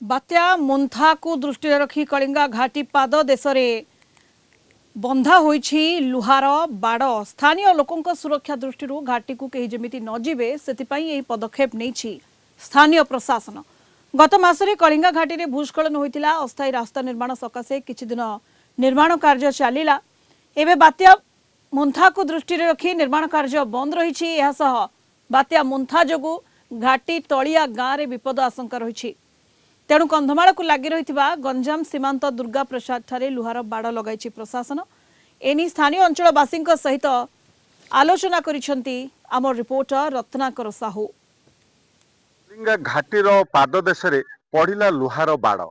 बात्या Montha को दृष्टि रखी कलिंगा घाटी पाद देश में बंधा होईछि लुहार बाड़। स्थानीय लोकों सुरक्षा दृष्टि घाटी को कहीं जमिति नजिबे सेतिपाई एही पदक्षेप नेछि स्थानीय प्रशासन। गत मासरे कलिंगा घाटी में भूस्खलन होइतिला। अस्थायी रास्ता निर्माण सकाशे किछि दिन निर्माण कार्य चलिला। एबे बात्या मोन्था को दृष्टि रखी निर्माण कार्य बंद रहिछि। एहा सह बात्या मोन्था जोगु घाटी तलिया गाँव में विपद आशंका रहिछि। तेणु कंधमाल को लगी रही गंजाम सीमांत दुर्गा प्रसाद ठारे लुहार बाड़ लगाई प्रशासन। एनी स्थानीय अंचलवासी सहित आलोचना करिसेंती आमर रिपोर्टर रत्नाकर साहू। कलिंगा घाटीर पाददेश पड़ा लुहार बाड़।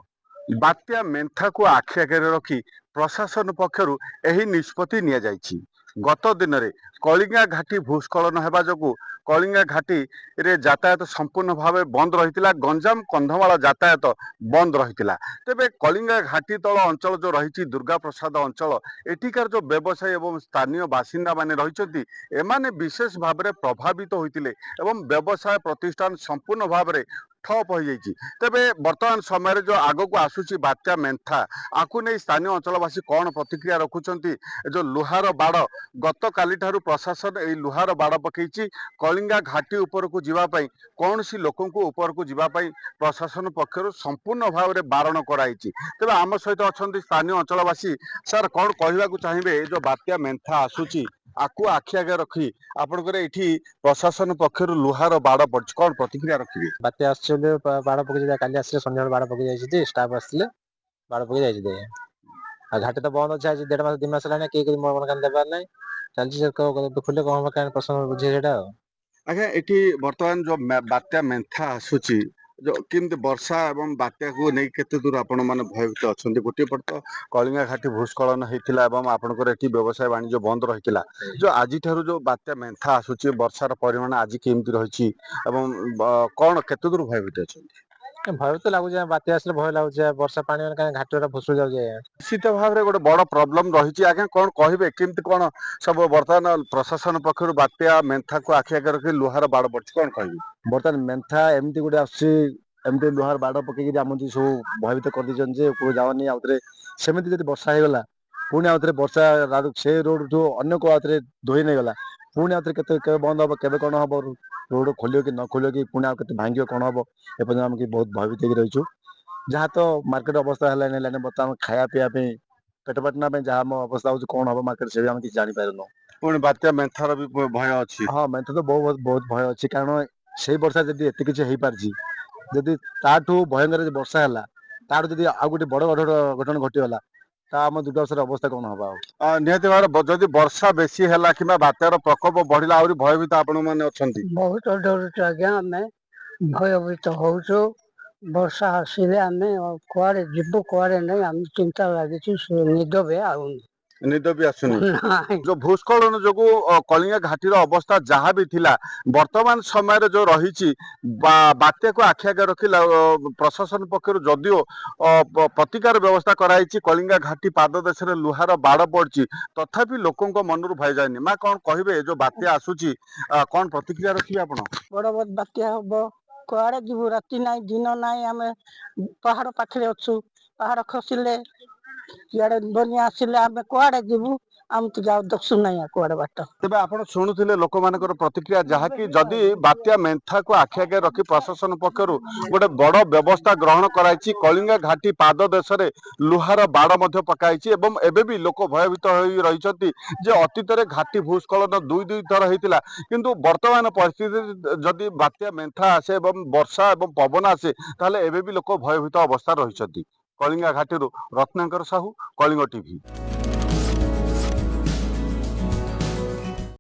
बात्या मेन्था को आखि आगे रखी प्रशासन पक्षरु एही निष्पत्ति निया जायछि। गत दिन में कलिंगा घाटी भूस्खलन होगा जो कलिंगा घाटी रे यातायात संपूर्ण भाव बंद रही। गंजाम कंधमाल यातायात बंद रही। तेबे कलिंगा घाटी तल अंचल जो रही दुर्गा प्रसाद अंचल एठिकार जो व्यवसायी और स्थानीय बासिंदा माने रही एमाने विशेष भाव में प्रभावित होते एवं व्यवसाय प्रतिष्ठान संपूर्ण भाव में ठप हो जाइए। तेबे वर्तमान समय जो आग को आसूची बात्या मेन्था आकु नहीं स्थानीय अंचलवासी कौन प्रतिक्रिया रखुचंती। जो लुहार बाड़ गत काली ठारू प्रशासन ए लुहार बाड़ पकईची कलिंगा घाटी ऊपर को जीवाई कौन सी लोकों को ऊपर को जीवाई प्रशासन पक्षर संपूर्ण भाव में बारण कराई। तेबे आम सहित अच्छा स्थानीय अंचलवासी सर कौन कहवाक चाहिए जो बात्या मेन्था आसूची आकु आखि आगे रखी आपनकर एठी प्रशासन पक्षर लुहार बाड़ पड़छ कौन प्रतिक्रिया रखिए। बात्या आसले बाड़ पकई काली आसले संध्या बाड़ पकई जाइए स्टाफ आसले बाड़ पकई जाइए। घाटी तो बंद अच्छे आज 1.5 मास 2 मास है किए मन कान देवार ना चलती खुले कौन हम प्रसन्न बुझे आज्ञा एठी वर्तमान जो बात्या मेन्था आसूची जो किमती वर्षा एवं बात्या को नहीं केते दूर आपण माने भयभीत अच्छा। गोटे पट तो कलिंगा घाटी भूस्खलन होता आपंकर एटी व्यवसाय वाणिज्य बंद रही। जो आज ठारू जो बात्या मेन्था आसूची वर्षार परिमाण आज केमती रही कौन केते दूर भयभीत अच्छा। भय तो लगुच बात्या आसले भय लगुच वर्षा पानी घाटी भुसुल जाए निश्चित भाव में गोटे बड़ प्रोब्लेम रही। आज्ञा कौन कहे केमती कौन सब बर्तमान प्रशासन पक्षर बात्या मेन्था को आखि आगे रखी लुहार बाड़ पड़ी कौन कह बर्तमान मेन्था एमती गोटे आमती लुहार बाड़ पकईकि आम सब भयभीत कर जावानी आउे सेमती जब वर्षा होगला पुणी आउे वर्षा से रोड ठू अन्न को आउे धोई नहीं गला पुणी आउे के बंद हम के कौन हम रोड खोलो कि न खोलो कि पुणी आते भांग कौन हम एपर्तन आम बहुत भयभीत हो रही। जहाँ तो मार्केट अवस्था है बर्तमान खाया पीवाई पेट पाटना जहाँ आम अवस्था हो कौन हम मार्केट से आम किसी जापारूँ। पुणी बात्या मेन्थार भी भय अच्छी। हाँ मेन्था तो बहुत बहुत भय अच्छी कारण से वर्षा जब एत किसी हो पार्टी जदि ताठू भयंकर वर्षा है तार जब आउ गोटे बड़ घटना घटीगला आम दुर्गावर अवस्था कौन हम निहती भाव जदि वर्षा बेसी है कि बात्यार प्रकोप बढ़ला आहरी भयभीत आपण मैंने अच्छा। बहुत डरुचु आज्ञा आम भयभीत होचु वर्षा आसिले आम कुआड़े जीवु कुआड़े नहीं आम चिंता लगी निद भी आउनी निद भी आसुनी। जो भूस्खलन जो कलिंगा घाटीर अवस्था जहाँ भी थिला वर्तमान समय जो रही बात्या को आखि आगे रखी प्रशासन पक्षर जदिओ प्रतिकार व्यवस्था कराई कलिंगा घाटी पाददेश लुहार बाड़ पड़ी तथापि लोकों मनरू भय जाए माँ कौन कहे जो बात्या आसूची कौन प्रतिक्रिया रखिए आप बड़ बड़ बात्या हम कुआड़े जीवु राति ना दिन ना आम पहाड़ पाखे अच्छु पहाड़ खसिले इे बनिया आसिले आम कुआड़े जीवु आम तो जाओ दसु ना कुआड़े बाट। तेज आप शुणुले लोक मान प्रतिक्रिया जहाँकि जदि बात्या मेन्था को आखि आगे रखी प्रशासन पक्षर गोटे बड़ व्यवस्था ग्रहण कराई कलिंगा घाटी पाददेश लुहार बाड़ पकाई एवं एबे भी लोक भयभीत हो रही अतीत घाटी भूस्खलन 2 थर होता किंतु वर्तमान परिस्थिति जदि बात्या मेन्था आसे वर्षा और पवन आसे ताहले एबे भी लोक भयभीत अवस्था रही। कलिंगा घाटी रत्नाकर साहू कलिंग टीवी।